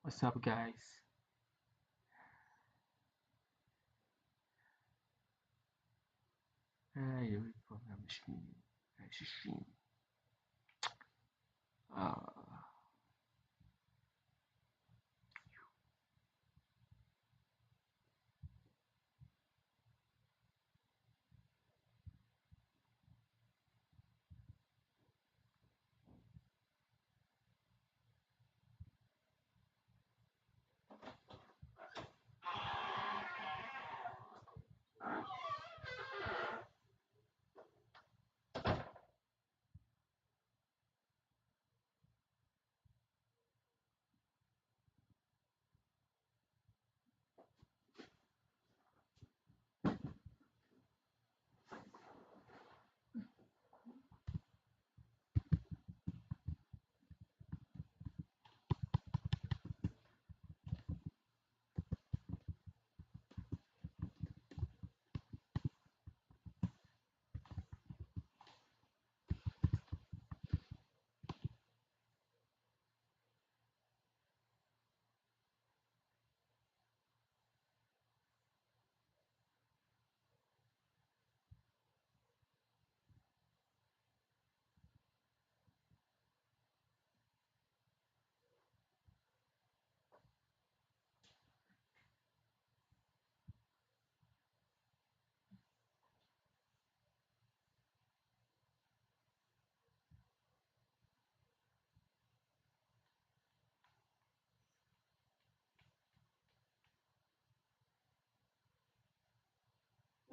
What's up, guys? Hey, program machine. Machine. Uh,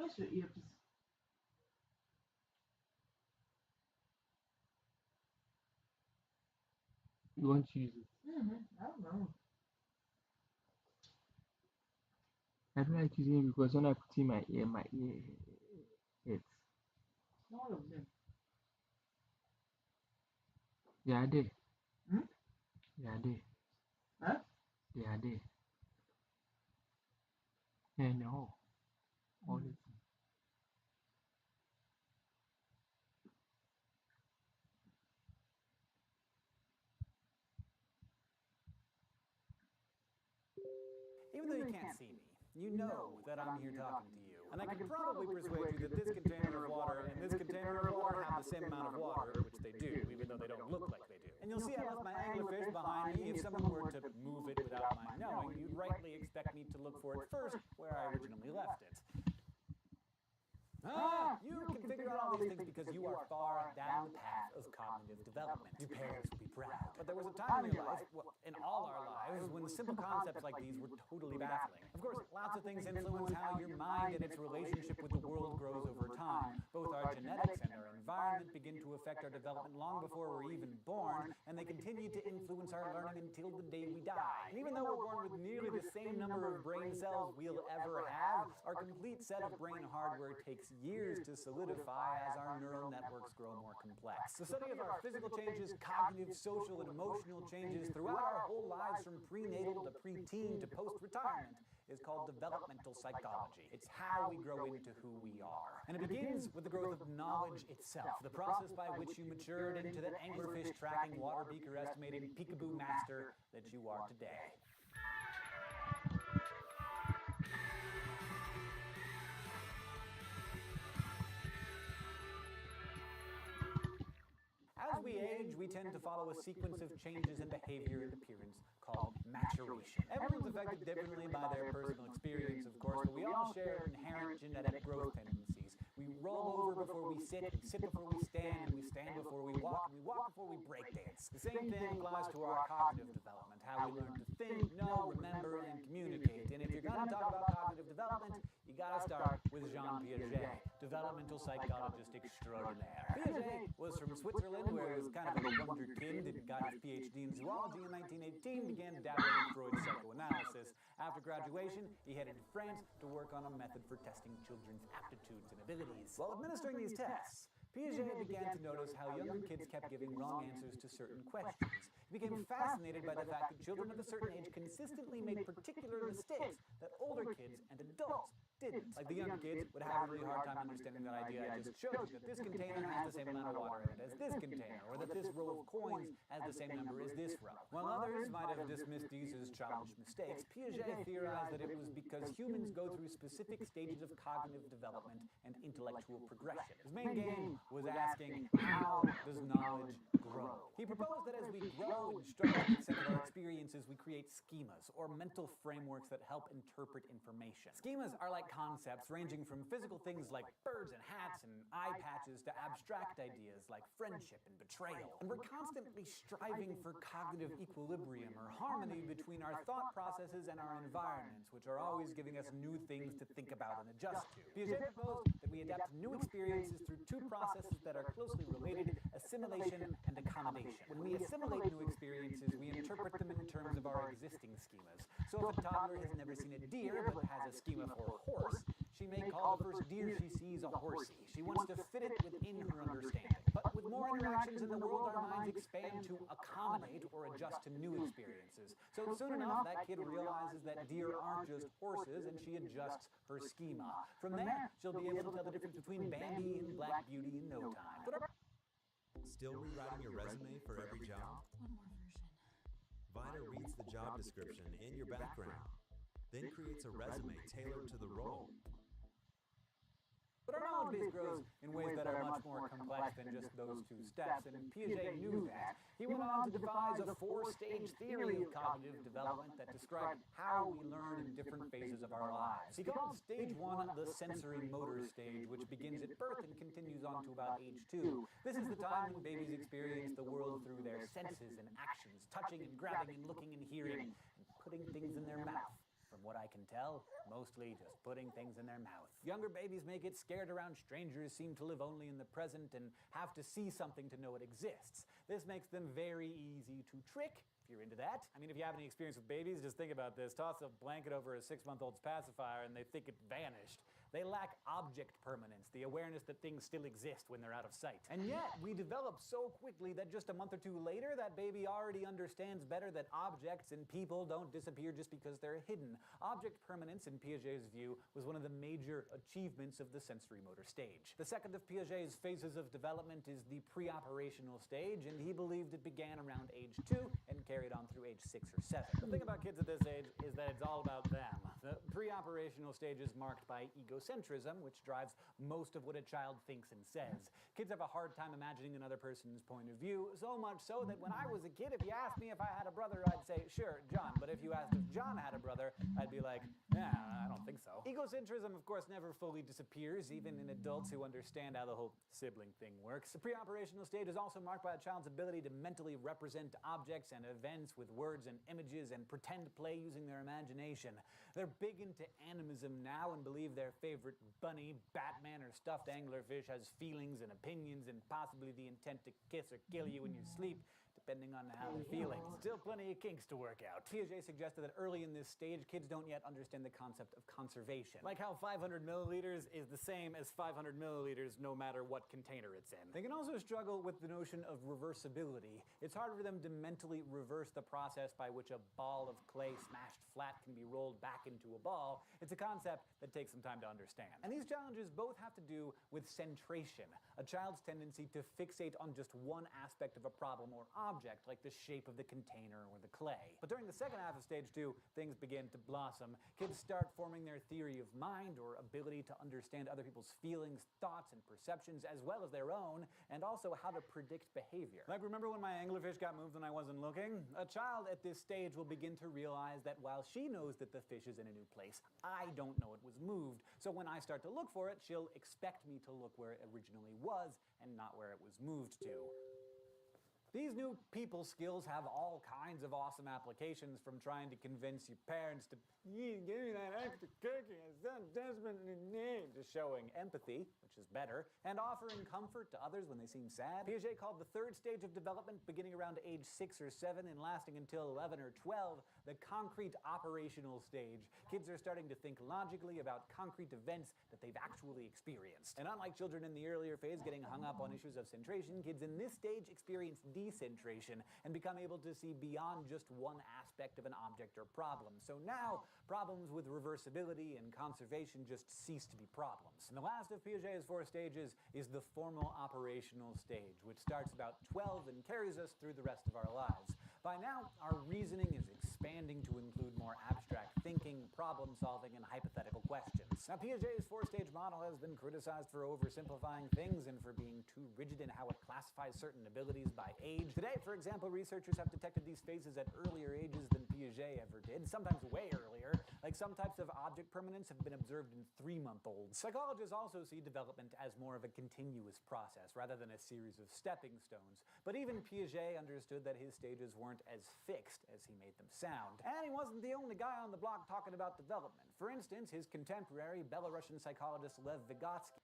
Where's your earpiece? you want to use it? I don't know. I don't like using it because when I put in my ear hits. All of them. They are there. Hmm? They are there. Huh? They are there. Yeah, no. All Mm. the Even though you can't see me, you know that I'm here talking to you. And I can probably persuade you that this container of water and this container of water have the same amount of water, which they do, even though they don't look like they do. And you'll see I left my anglerfish behind me. If someone were to move it without my knowing, you'd rightly expect me to look for it first where I originally left it. You can figure out all these things because you are far down the path of cognitive development. Your parents will be proud. But there was a time in your life, well, in all our lives, when simple concepts like these were totally baffling. Of course, lots of things influence how your mind and its relationship with the world grows over time. Both our genetics and our environment begin to affect our development long before we're even born, and they continue to influence our learning until the day we die. And even though we're born with nearly the same number of brain cells we'll ever have, our complete set of brain hardware takes years to solidify as our neural networks grow more complex. The study of our physical changes, cognitive, social, and emotional changes throughout our whole lives from prenatal to preteen to post-retirement is called developmental psychology. It's how we grow into who we are. And it begins with the growth of knowledge itself, the process by which you matured into that anglerfish tracking, water beaker estimating, peekaboo master that you are today. As we age, we tend to follow a sequence of changes in behavior and appearance called maturation. Everyone's affected differently by their personal experience, of course, but we all share inherent genetic growth tendencies. We roll over before we sit before we stand, and we stand before we walk, and we walk before we break dance. The same thing applies to our cognitive development, how we learn to think, know, remember, and communicate. And if you're going to talk about cognitive development, you got to start with Jean Piaget, developmental psychologist extraordinaire. Piaget was from Switzerland, where he was kind of a wonderkind and got his PhD in zoology in 1918, began dabbling in Freud's psychoanalysis. After graduation, he headed to France to work on a method for testing children's aptitudes and abilities. While administering these tests, Piaget began to notice how younger kids kept giving wrong answers to certain questions. He became fascinated by the fact that children of a certain age consistently made particular mistakes that older kids and adults didn't. Like the younger kids would have a really hard time understanding that idea I just showed you, that this container has the same amount of water in it as this container, or that this row of coins has the same number as this row. While others might have dismissed these as childish mistakes, Piaget theorized that it was because humans go through specific stages of cognitive development and intellectual progression. His main game was asking, how does knowledge grow? He proposed that as we grow and struggle to accept our experiences, we create schemas, or mental frameworks that help interpret information. Schemas are like concepts ranging from physical things like birds and hats and eye patches to abstract ideas like friendship and betrayal. And we're constantly striving for cognitive equilibrium or harmony between our thought processes and our environments, which are always giving us new things to think about and adjust to. Piaget proposed that we adapt to new experiences through two processes that are closely related: assimilation and accommodation. When we assimilate new experiences, we interpret them in terms of our existing schemas. So if a toddler has never seen a deer but has a schema for a horse, she may call the first deer she sees a horsey. She wants to fit it within her understanding. But with more interactions in the world, our minds expand to accommodate or adjust to new experiences. So soon enough, that kid realizes that deer aren't just horses, and she adjusts her schema. From there, she'll be able to tell the difference between Bambi and Black Beauty in no time. Still rewriting your resume for every job? One more version. Vida reads the job description and your background, then creates a resume tailored to the role. But our knowledge base grows in ways that are much more complex than just those two steps, and Piaget knew that. He went on to devise a four-stage theory of cognitive development that described how we learn in different phases of our lives. He called stage 1 the sensory motor stage, which begins at birth and continues on to about age 2. This is the time when babies experience the world through their senses and actions, touching and grabbing and looking and hearing, and putting things in their mouth. From what I can tell, mostly just putting things in their mouth. Younger babies may get scared around strangers, seem to live only in the present, and have to see something to know it exists. This makes them very easy to trick, if you're into that. I mean, if you have any experience with babies, just think about this. Toss a blanket over a 6-month-old's pacifier and they think it vanished. They lack object permanence, the awareness that things still exist when they're out of sight. And yet, we develop so quickly that just a month or two later, that baby already understands better that objects and people don't disappear just because they're hidden. Object permanence, in Piaget's view, was one of the major achievements of the sensory motor stage. The second of Piaget's phases of development is the pre-operational stage, and he believed it began around age 2 and carried on through age 6 or 7. The thing about kids at this age is that it's all about them. The pre-operational stage is marked by egocentrism, which drives most of what a child thinks and says. Kids have a hard time imagining another person's point of view, so much so that when I was a kid, if you asked me if I had a brother, I'd say, sure, John. But if you asked if John had a brother, I'd be like, nah, I don't think so. Egocentrism, of course, never fully disappears, even in adults who understand how the whole sibling thing works. The pre-operational stage is also marked by a child's ability to mentally represent objects and events with words and images and pretend play using their imagination. They're big into animism now and believe their favorite bunny, Batman, or stuffed anglerfish has feelings and opinions and possibly the intent to kiss or kill you in your sleep, depending on how they're feeling. Still plenty of kinks to work out. Piaget suggested that early in this stage, kids don't yet understand the concept of conservation. Like how 500 milliliters is the same as 500 milliliters no matter what container it's in. They can also struggle with the notion of reversibility. It's hard for them to mentally reverse the process by which a ball of clay smashed flat can be rolled back into a ball. It's a concept that takes some time to understand. And these challenges both have to do with centration, a child's tendency to fixate on just one aspect of a problem or object, like the shape of the container or the clay. But during the second half of stage 2, things begin to blossom. Kids start forming their theory of mind, or ability to understand other people's feelings, thoughts, and perceptions, as well as their own, and also how to predict behavior. Like, remember when my anglerfish got moved when I wasn't looking? A child at this stage will begin to realize that while she knows that the fish is in a new place, I don't know it was moved. So when I start to look for it, she'll expect me to look where it originally was and not where it was moved to. These new people skills have all kinds of awesome applications, from trying to convince your parents to give me that extra cookie, it's so desperately need, to showing empathy, which is better, and offering comfort to others when they seem sad. Piaget called the third stage of development, beginning around age 6 or 7 and lasting until 11 or 12, the concrete operational stage. Kids are starting to think logically about concrete events that they've actually experienced. And unlike children in the earlier phase getting hung up on issues of centration, kids in this stage experience deep decentration and become able to see beyond just one aspect of an object or problem. So now, problems with reversibility and conservation just cease to be problems. And the last of Piaget's 4 stages is the formal operational stage, which starts about 12 and carries us through the rest of our lives. By now, our reasoning is expanding to include more abstract thinking, problem-solving, and hypothetical questions. Now, Piaget's 4-stage model has been criticized for oversimplifying things and for being too rigid in how it classifies certain abilities by age. Today, for example, researchers have detected these phases at earlier ages than Piaget ever did, sometimes way earlier. Like some types of object permanence have been observed in 3-month-olds. Psychologists also see development as more of a continuous process rather than a series of stepping stones. But even Piaget understood that his stages weren't as fixed as he made them sound. And he wasn't the only guy on the block talking about development. For instance, his contemporary, Belarusian psychologist Lev Vygotsky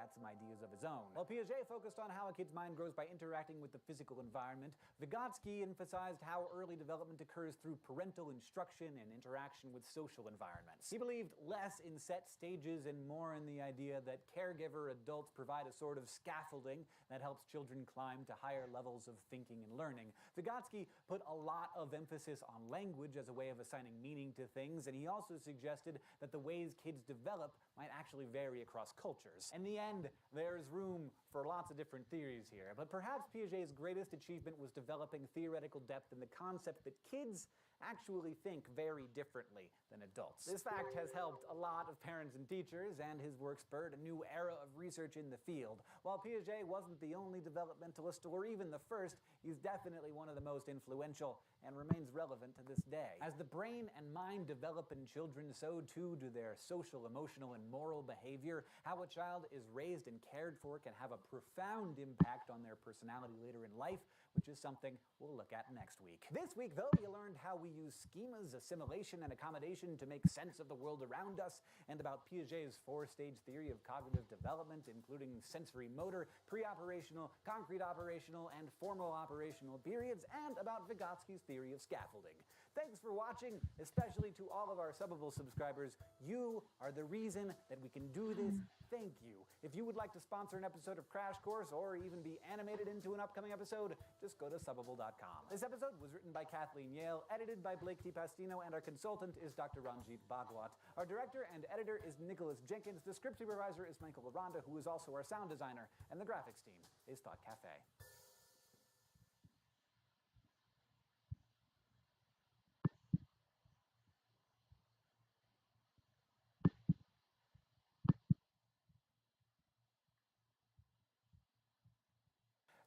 had some ideas of his own. While Piaget focused on how a kid's mind grows by interacting with the physical environment, Vygotsky emphasized how early development occurs through parental instruction and interaction with social environments. He believed less in set stages and more in the idea that caregiver adults provide a sort of scaffolding that helps children climb to higher levels of thinking and learning. Vygotsky put a lot of emphasis on language as a way of assigning meaning to things, and he also suggested that the ways kids develop might actually vary across cultures. In the end, there's room for lots of different theories here, but perhaps Piaget's greatest achievement was developing theoretical depth in the concept that kids actually think very differently than adults. This fact has helped a lot of parents and teachers, and his work spurred a new era of research in the field. While Piaget wasn't the only developmentalist or even the first, he's definitely one of the most influential, and remains relevant to this day. As the brain and mind develop in children, so too do their social, emotional, and moral behavior. How a child is raised and cared for can have a profound impact on their personality later in life, which is something we'll look at next week. This week, though, you learned how we use schemas, assimilation, and accommodation to make sense of the world around us, and about Piaget's four-stage theory of cognitive development, including sensory motor, pre-operational, concrete operational, and formal operational periods, and about Vygotsky's theory of scaffolding. Thanks for watching, especially to all of our Subbable subscribers. You are the reason that we can do this. Thank you. If you would like to sponsor an episode of Crash Course or even be animated into an upcoming episode, just go to Subbable.com. This episode was written by Kathleen Yale, edited by Blake T. Pastino, and our consultant is Dr. Ranjit Bhagwat. Our director and editor is Nicholas Jenkins. The script supervisor is Michael Aranda, who is also our sound designer, and the graphics team is Thought Cafe.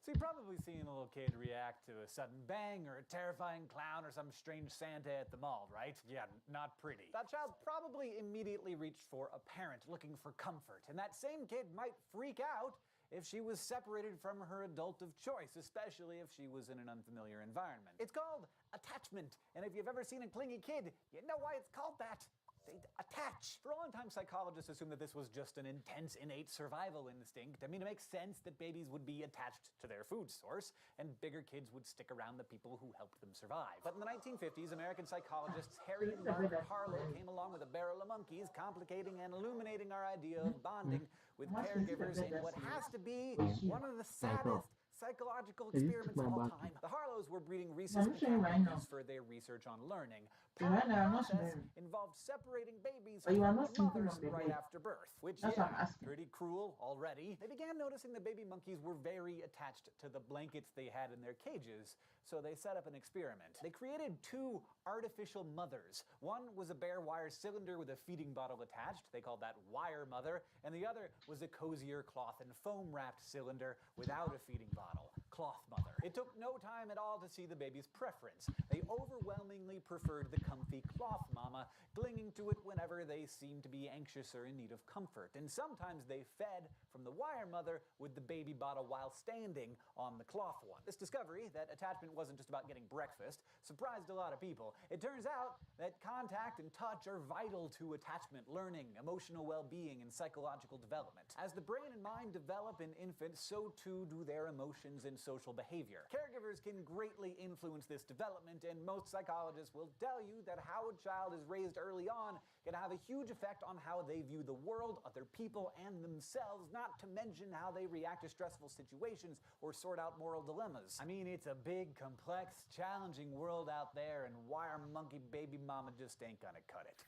So you've probably seen a little kid react to a sudden bang or a terrifying clown or some strange Santa at the mall, right? Yeah, not pretty. That child probably immediately reached for a parent looking for comfort, and that same kid might freak out if she was separated from her adult of choice, especially if she was in an unfamiliar environment. It's called attachment, and if you've ever seen a clingy kid, you know why it's called that. They attach. For a long time, psychologists assumed that this was just an intense, innate survival instinct. I mean, it makes sense that babies would be attached to their food source, and bigger kids would stick around the people who helped them survive. But in the 1950s, American psychologists Harry and Margaret Harlow came along with a barrel of monkeys, complicating and illuminating our idea of bonding with caregivers in what has to be one of the saddest psychological experiments of all time. The Harlows were breeding rhesus macaques for their research on learning. Part of the process involved separating babies from their mothers right after birth, which is pretty cruel already. They began noticing the baby monkeys were very attached to the blankets they had in their cages, so they set up an experiment. They created two artificial mothers. One was a bare wire cylinder with a feeding bottle attached. They called that wire mother, and the other was a cozier cloth and foam wrapped cylinder without a feeding bottle. Cloth mother. It took no time at all to see the baby's preference. They overwhelmingly preferred the comfy cloth mama, clinging to it whenever they seemed to be anxious or in need of comfort. And sometimes they fed from the wire mother with the baby bottle while standing on the cloth one. This discovery that attachment wasn't just about getting breakfast surprised a lot of people. It turns out that contact and touch are vital to attachment, learning, emotional well-being, and psychological development. As the brain and mind develop in infants, so too do their emotions and social behavior. Caregivers can greatly influence this development, and most psychologists will tell you that how a child is raised early on can have a huge effect on how they view the world, other people, and themselves, not to mention how they react to stressful situations or sort out moral dilemmas. I mean, it's a big, complex, challenging world out there, and wire monkey baby mama just ain't gonna cut it.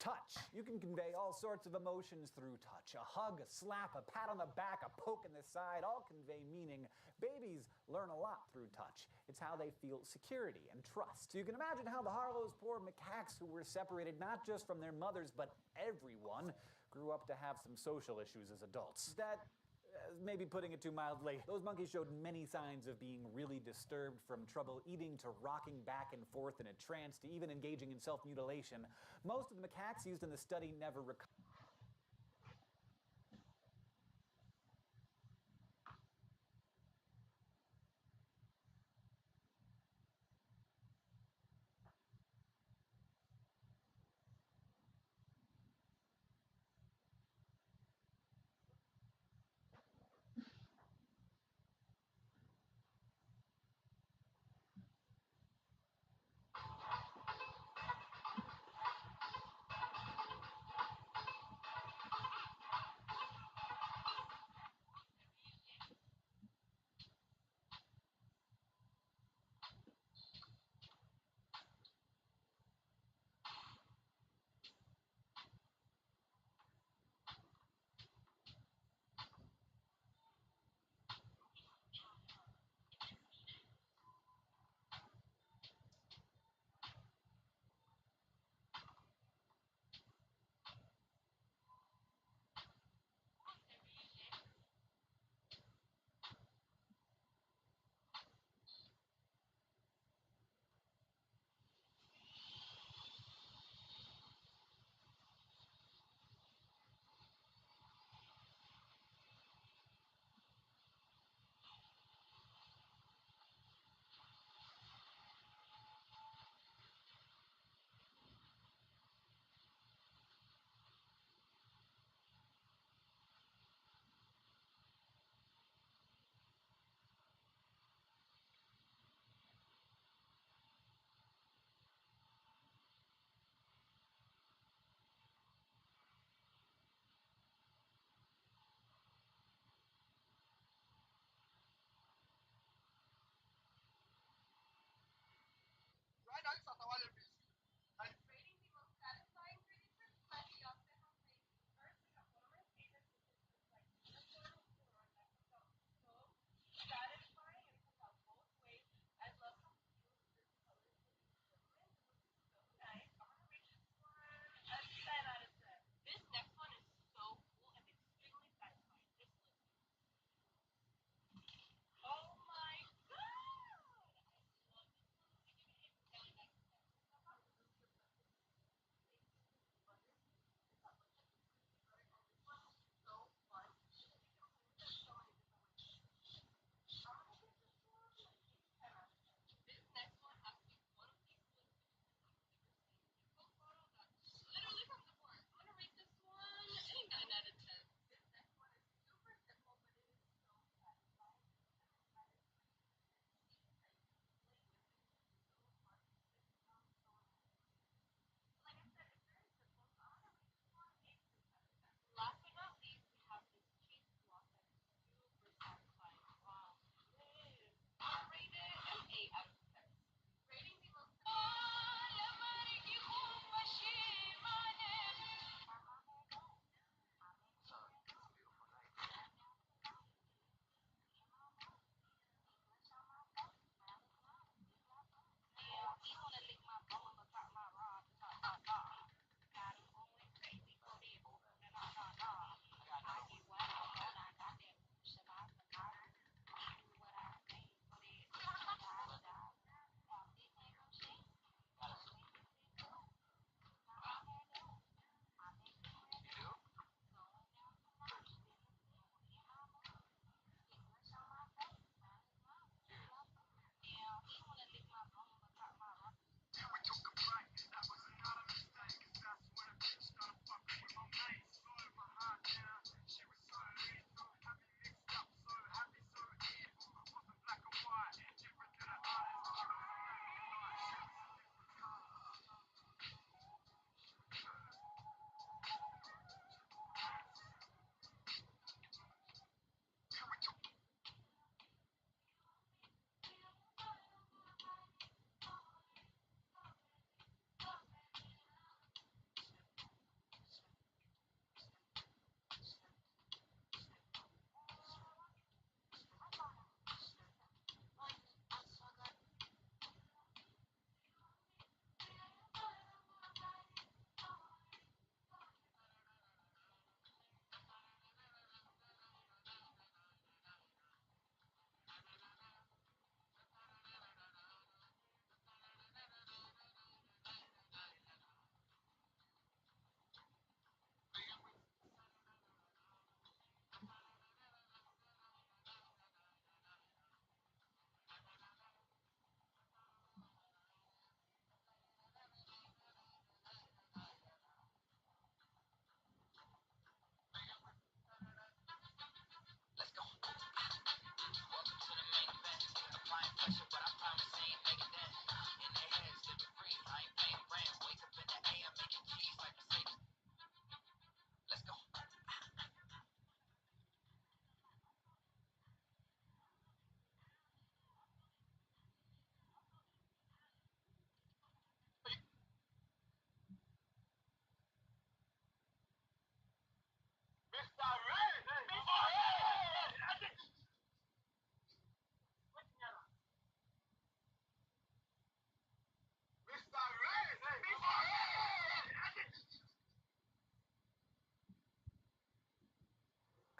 Touch. You can convey all sorts of emotions through touch. A hug, a slap, a pat on the back, a poke in the side, all convey meaning. Babies learn a lot through touch. It's how they feel security and trust. So you can imagine how the Harlow's poor macaques, who were separated not just from their mothers, but everyone, grew up to have some social issues as adults. That maybe putting it too mildly. Those monkeys showed many signs of being really disturbed, from trouble eating to rocking back and forth in a trance to even engaging in self-mutilation. Most of the macaques used in the study never recovered.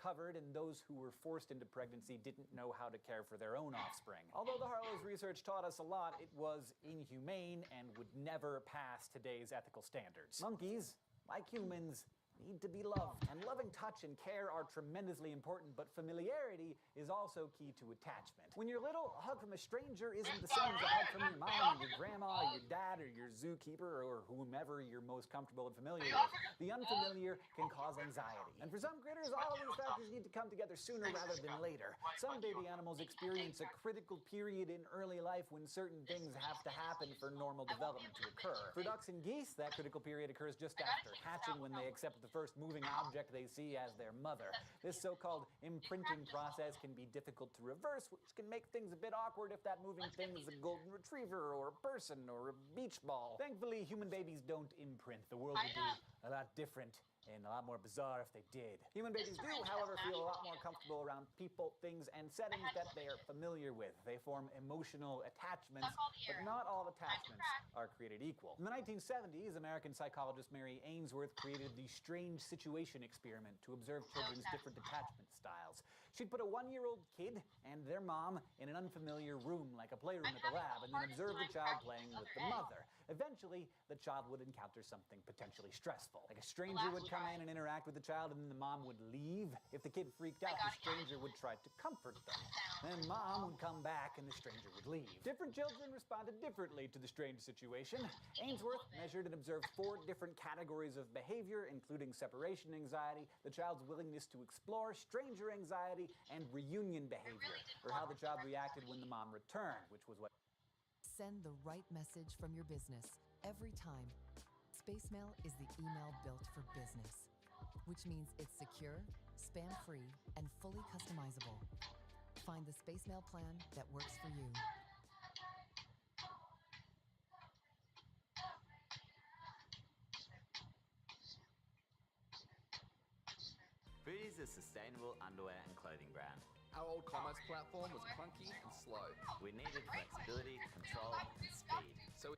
covered, and those who were forced into pregnancy didn't know how to care for their own offspring. Although the Harlow's research taught us a lot, it was inhumane and would never pass today's ethical standards. Monkeys, like humans, need to be loved. And loving touch and care are tremendously important, but familiarity is also key to attachment. When you're little, a hug from a stranger isn't the same as a hug from your mom, or your grandma, or your dad, or your zookeeper, or whomever you're most comfortable and familiar with. The unfamiliar can cause anxiety. And for some critters, all of these factors need to come together sooner rather than later. Some baby animals experience a critical period in early life when certain things have to happen for normal development to occur. For ducks and geese, that critical period occurs just after hatching, when they accept the first moving object they see as their mother. This so-called imprinting process can be difficult to reverse, which can make things a bit awkward if that moving thing is a golden retriever or a person or a beach ball. Thankfully, human babies don't imprint. The world would be a lot different and a lot more bizarre if they did. Human babies do, however, feel a lot more comfortable around people, things, and settings that they are familiar with. They form emotional attachments, but not all attachments are created equal. In the 1970s, American psychologist Mary Ainsworth created the Strange Situation Experiment to observe children's different attachment styles. She'd put a 1-year-old kid and their mom in an unfamiliar room, like a playroom at the lab, and then observe the child playing with the mother. Eventually, the child would encounter something potentially stressful. Like a stranger would come in and interact with the child, and then the mom would leave. If the kid freaked out, the stranger would try to comfort them. Then mom would come back, and the stranger would leave. Different children responded differently to the strange situation. Ainsworth measured and observed 4 different categories of behavior, including separation anxiety, the child's willingness to explore, stranger anxiety, and reunion behavior, or how the child reacted when the mom returned, which was what... Send the right message from your business every time. SpaceMail is the email built for business, which means it's secure, spam-free, and fully customizable. Find the SpaceMail plan that works for you. Foodie's a sustainable underwear and clothing brand. Our old commerce platform was clunky and slow. We needed flexibility, control, and speed. So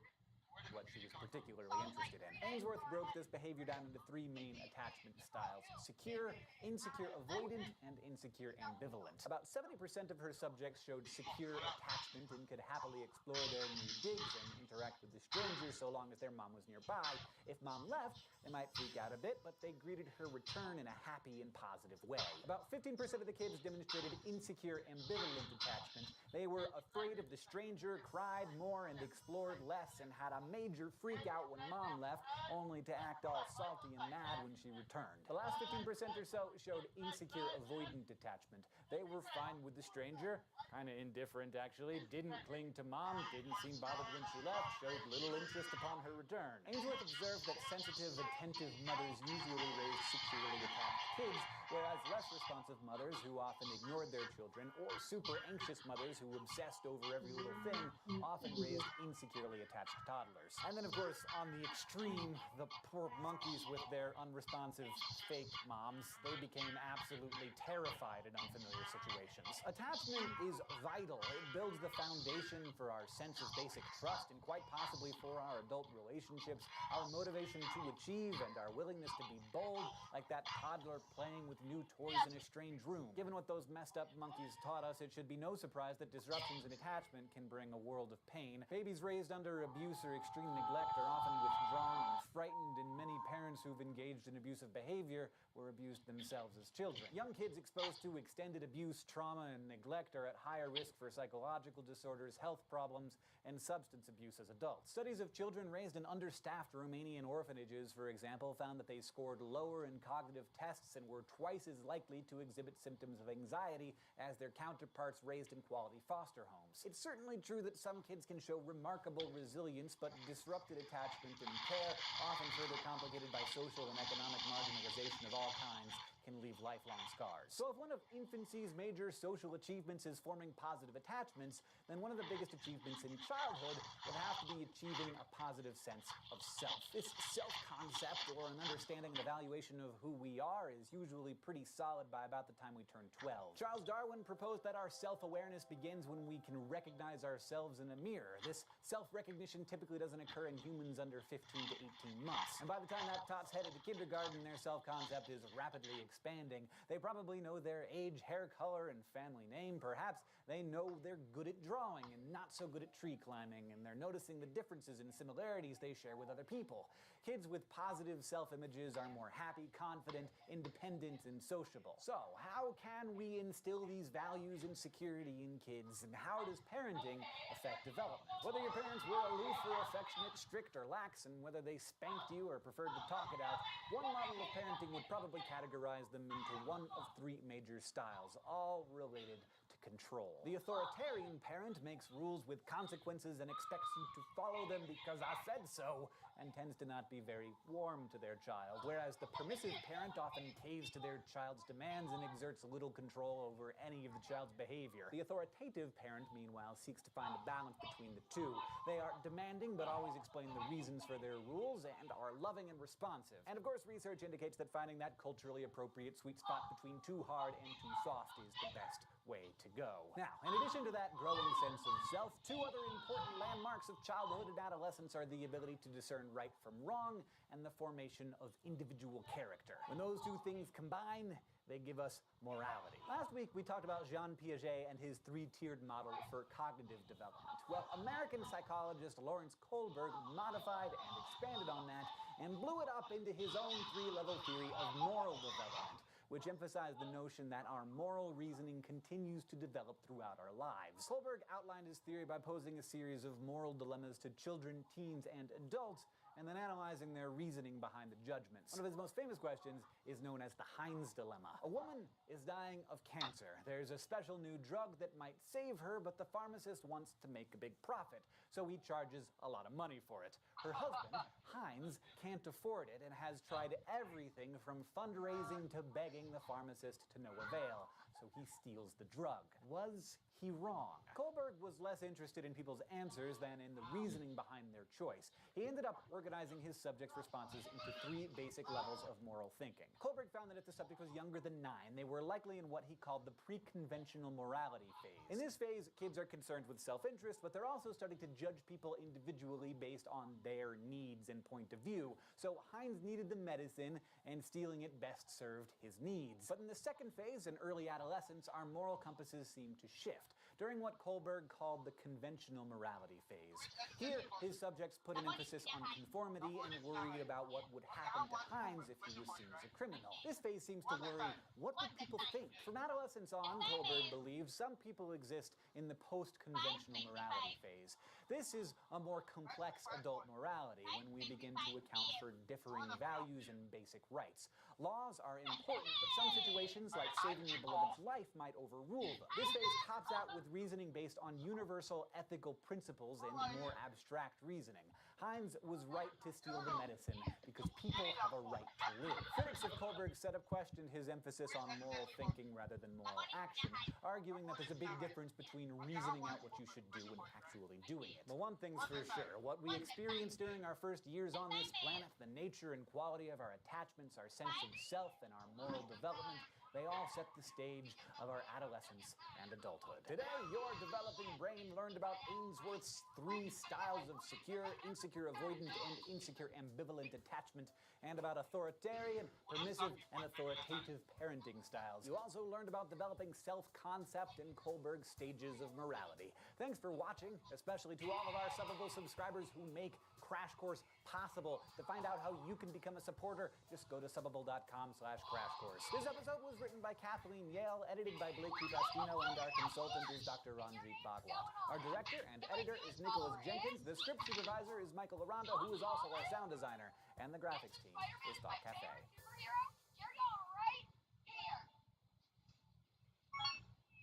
what she was particularly interested in. Ainsworth broke this behavior down into 3 main attachment styles: secure, insecure avoidant, and insecure ambivalent. About 70% of her subjects showed secure attachment and could happily explore their new digs and interact with the strangers so long as their mom was nearby. If mom left, they might freak out a bit, but they greeted her return in a happy and positive way. About 15% of the kids demonstrated insecure ambivalent attachment. They were afraid of the stranger, cried more, and explored less, and had a major freak out when mom left, only to act all salty and mad when she returned. The last 15% or so showed insecure avoidant attachment. They were fine with the stranger, kind of indifferent actually, didn't cling to mom, didn't seem bothered when she left, showed little interest upon her return. Ainsworth observed that sensitive, attentive mothers usually raised securely attached kids, whereas less responsive mothers who often ignored their children, or super anxious mothers who obsessed over every little thing, often raised insecurely attached toddlers. And then, of course, on the extreme, the poor monkeys with their unresponsive fake moms, they became absolutely terrified in unfamiliar situations. Attachment is vital. It builds the foundation for our sense of basic trust and quite possibly for our adult relationships, our motivation to achieve, and our willingness to be bold, like that toddler playing with new toys in a strange room. Given what those messed up monkeys taught us, it should be no surprise that disruptions in attachment can bring a world of pain. Babies raised under abuse or extreme neglect are often withdrawn and frightened, and many parents who've engaged in abusive behavior were abused themselves as children. Young kids exposed to extended abuse, trauma, and neglect are at higher risk for psychological disorders, health problems, and substance abuse as adults. Studies of children raised in understaffed Romanian orphanages, for example, found that they scored lower in cognitive tests and were twice as likely to exhibit symptoms of anxiety as their counterparts raised in quality foster homes. It's certainly true that some kids can show remarkable resilience, but disrupted attachment and care, often further complicated by social and economic marginalization of all kinds, can leave lifelong scars. So if one of infancy's major social achievements is forming positive attachments, then one of the biggest achievements in childhood would have to be achieving a positive sense of self. This self-concept, or an understanding and evaluation of who we are, is usually pretty solid by about the time we turn 12. Charles Darwin proposed that our self-awareness begins when we can recognize ourselves in a mirror. This self-recognition typically doesn't occur in humans under 15 to 18 months. And by the time that tot's headed to kindergarten, their self-concept is rapidly expanding. They probably know their age, hair color, and family name. Perhaps they know they're good at drawing and not so good at tree climbing, and they're noticing the differences and similarities they share with other people. Kids with positive self-images are more happy, confident, independent, and sociable. So, how can we instill these values and security in kids, and how does parenting affect development? Whether your parents were aloof or affectionate, strict or lax, and whether they spanked you or preferred to talk it out, one model of parenting would probably categorize them into one of three major styles, all related to control. The authoritarian parent makes rules with consequences and expects you to follow them because I said so, and tends to not be very warm to their child, whereas the permissive parent often caves to their child's demands and exerts little control over any of the child's behavior. The authoritative parent, meanwhile, seeks to find a balance between the two. They are demanding but always explain the reasons for their rules and are loving and responsive. And of course, research indicates that finding that culturally appropriate sweet spot between too hard and too soft is the best way to go. Now, in addition to that growing sense of self, two other important landmarks of childhood and adolescence are the ability to discern right from wrong and the formation of individual character. When those two things combine, they give us morality. Last week, we talked about Jean Piaget and his three-tiered model for cognitive development. Well, American psychologist Lawrence Kohlberg modified and expanded on that and blew it up into his own three-level theory of moral development, which emphasized the notion that our moral reasoning continues to develop throughout our lives. Kohlberg outlined his theory by posing a series of moral dilemmas to children, teens, and adults, and then analyzing their reasoning behind the judgments. One of his most famous questions is known as the Heinz dilemma. A woman is dying of cancer. There's a special new drug that might save her, but the pharmacist wants to make a big profit, so he charges a lot of money for it. Her husband, Heinz, can't afford it and has tried everything from fundraising to begging the pharmacist to no avail, so he steals the drug. Was he wrong? Kohlberg was less interested in people's answers than in the reasoning behind their choice. He ended up organizing his subjects' responses into three basic levels of moral thinking. Kohlberg found that if the subject was younger than 9, they were likely in what he called the pre-conventional morality phase. In this phase, kids are concerned with self-interest, but they're also starting to judge people individually based on their needs and point of view. So Heinz needed the medicine, and stealing it best served his needs. But in the second phase, in early adolescence, our moral compasses seem to shift, during what Kohlberg called the conventional morality phase. Here, his subjects put an emphasis on conformity and worried about what would happen to Heinz if he was seen as a criminal. This phase seems to worry, what would people think? From adolescence on, Kohlberg believes some people exist in the post-conventional morality phase. This is a more complex adult morality when we begin to account for differing values and basic rights. Laws are important, but some situations, like saving your beloved's life, might overrule them. This phase tops out with reasoning based on universal ethical principles and more abstract reasoning. Heinz was right to steal the medicine because people have a right to live. Critics of Kohlberg set up questioned his emphasis on moral thinking rather than moral action, arguing that there's a big difference between reasoning out what you should do and actually doing it. But one thing's for sure, what we experience during our first years on this planet, the nature and quality of our attachments, our sense of self, and our moral development, they all set the stage of our adolescence and adulthood. Today, your developing brain learned about Ainsworth's 3 styles of secure, insecure avoidant, and insecure ambivalent attachment, and about authoritarian, permissive, and authoritative parenting styles. You also learned about developing self-concept and Kohlberg's stages of morality. Thanks for watching, especially to all of our Subbable subscribers who make Crash Course possible. To find out how you can become a supporter, just go to Subbable.com/Crash Course. This episode was written by Kathleen Yale, edited by Blake Pastino, and our consultant is Dr. Ranjit Bhagwat. Our director and editor is Nicholas Jenkins. The script supervisor is Michael Aranda, who is also our sound designer. And the graphics team is Thought Cafe. Superhero, you're going right here.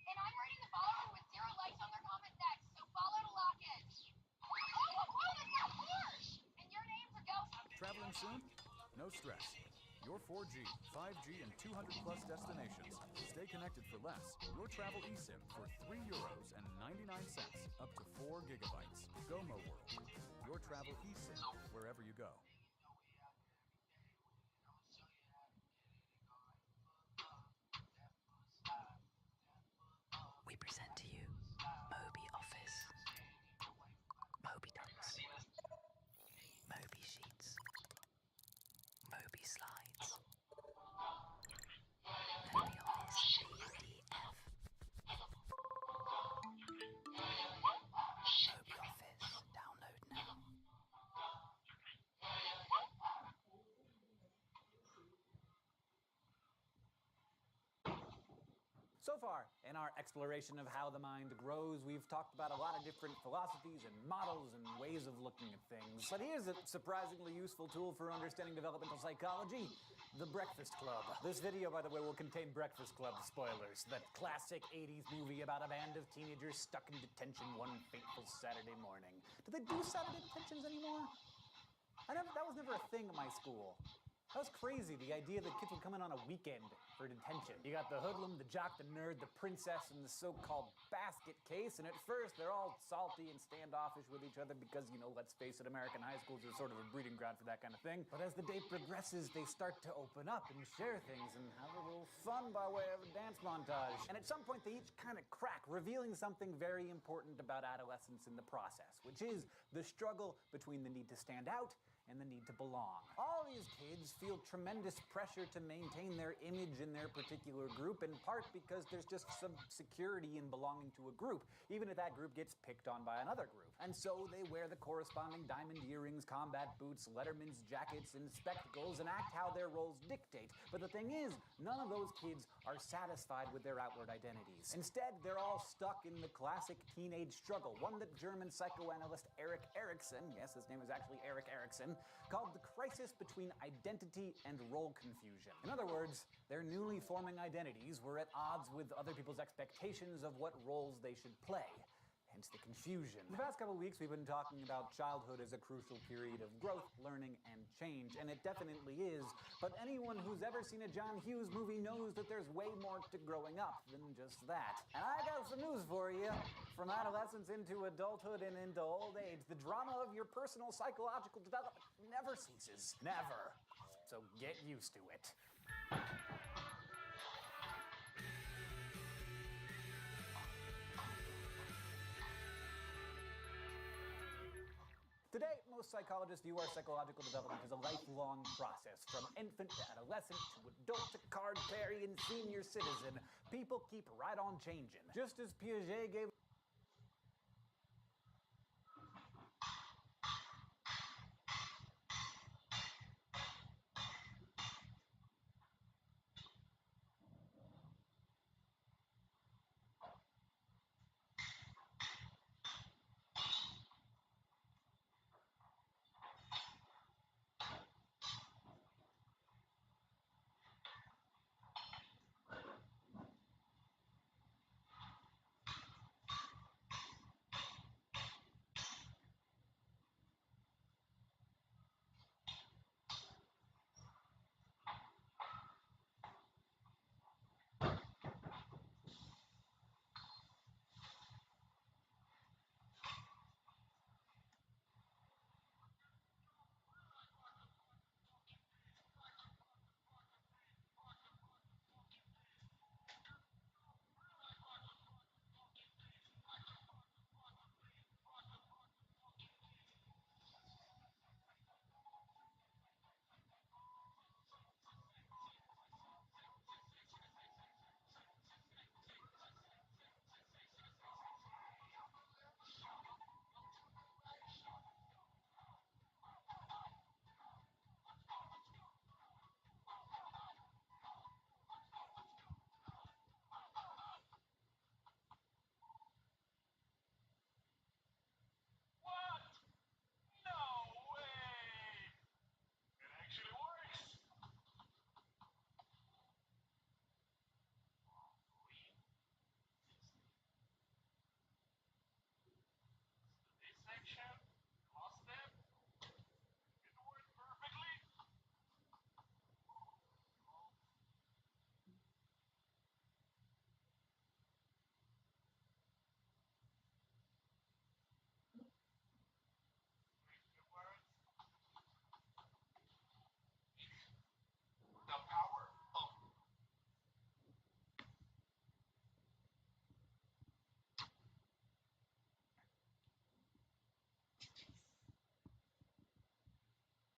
And I'm ready to follow with 0 likes on their comment next, so follow to lock in. Oh, that's not harsh! And your names are Ghost. Traveling soon? No stress. Your 4G, 5G, and 200-plus destinations. Stay connected for less. Your travel eSIM for €3.99, up to 4 gigabytes. GOMO World. Your travel eSIM, wherever you go. We present to you Moby Office, Moby Ducks, Moby Sheets, Moby Slides, So far, in our exploration of how the mind grows, we've talked about a lot of different philosophies and models and ways of looking at things. But here's a surprisingly useful tool for understanding developmental psychology: The Breakfast Club. This video, by the way, will contain Breakfast Club spoilers. That classic 80s movie about a band of teenagers stuck in detention one fateful Saturday morning. Do they do Saturday detentions anymore? That was never a thing at my school. That was crazy, the idea that kids would come in on a weekend for detention. You got the hoodlum, the jock, the nerd, the princess, and the so-called basket case, and at first they're all salty and standoffish with each other because, you know, let's face it, American high schools are sort of a breeding ground for that kind of thing. But as the day progresses, they start to open up and share things and have a little fun by way of a dance montage. And at some point they each kind of crack, revealing something very important about adolescence in the process, which is the struggle between the need to stand out and the need to belong. All these kids feel tremendous pressure to maintain their image in their particular group, in part because there's just some security in belonging to a group, even if that group gets picked on by another group. And so they wear the corresponding diamond earrings, combat boots, Letterman's jackets, and spectacles, and act how their roles dictate. But the thing is, none of those kids are satisfied with their outward identities. Instead, they're all stuck in the classic teenage struggle, one that German psychoanalyst Erik Erikson, yes, his name is actually Erik Erikson, called the crisis between identity and role confusion. In other words, their newly forming identities were at odds with other people's expectations of what roles they should play. Hence the confusion. The past couple weeks we've been talking about childhood as a crucial period of growth, learning, and change, and it definitely is. But anyone who's ever seen a John Hughes movie knows that there's way more to growing up than just that. And I got some news for you. From adolescence into adulthood and into old age, the drama of your personal psychological development never ceases. Never. So get used to it. Today, most psychologists view our psychological development as a lifelong process. From infant to adolescent to adult to card carrying senior citizen, people keep right on changing. Just as Piaget gave